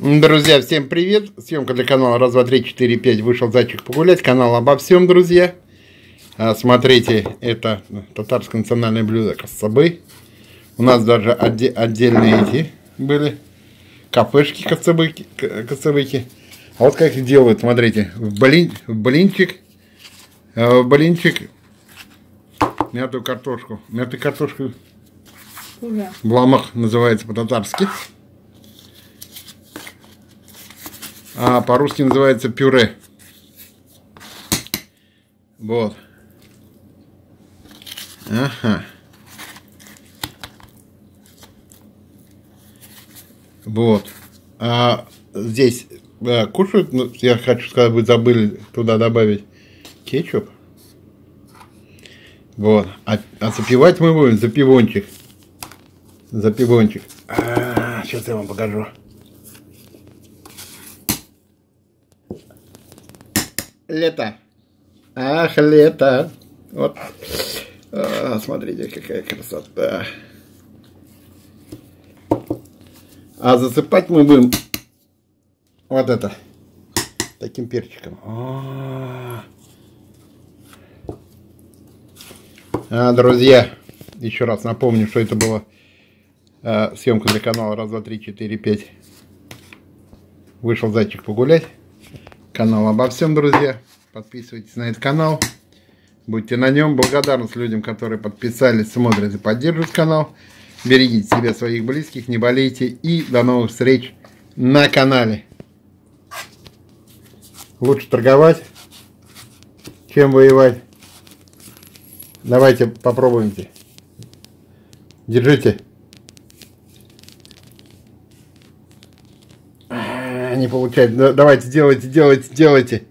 Друзья, всем привет! Съемка для канала Раз, два, три, четыре, пять. Вышел зайчик погулять. Канал обо всем, друзья. Смотрите, это татарское национальное блюдо касабы. У нас даже отдельные эти были кафешки касабыки. А вот как их делают, смотрите, в блинчик мятую картошку. Мятую картошку бламах называется по-татарски. А по-русски называется пюре. Вот. Ага. Вот. А здесь кушают, ну, я хочу сказать, вы забыли туда добавить кетчуп. Вот. А запивать мы будем запивончик. Запивончик. Сейчас я вам покажу. Лето. Ах, лето. Вот. Смотрите, какая красота. А засыпать мы будем вот это. Таким перчиком. Друзья, еще раз напомню, что это была съемка для канала Раз, два, три, четыре, пять. Вышел зайчик погулять. Канал обо всем, друзья. Подписывайтесь на этот канал. Будьте на нем. Благодарность людям, которые подписались, смотрят и поддерживают канал. Берегите себя, своих близких, не болейте. И до новых встреч на канале. Лучше торговать, чем воевать. Давайте попробуйте. Держите. Не получается. Давайте, делайте.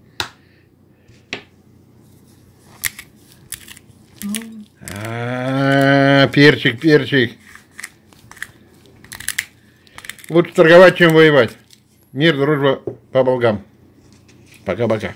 Перчик. Лучше торговать, чем воевать. Мир, дружба, по богам. Пока-пока.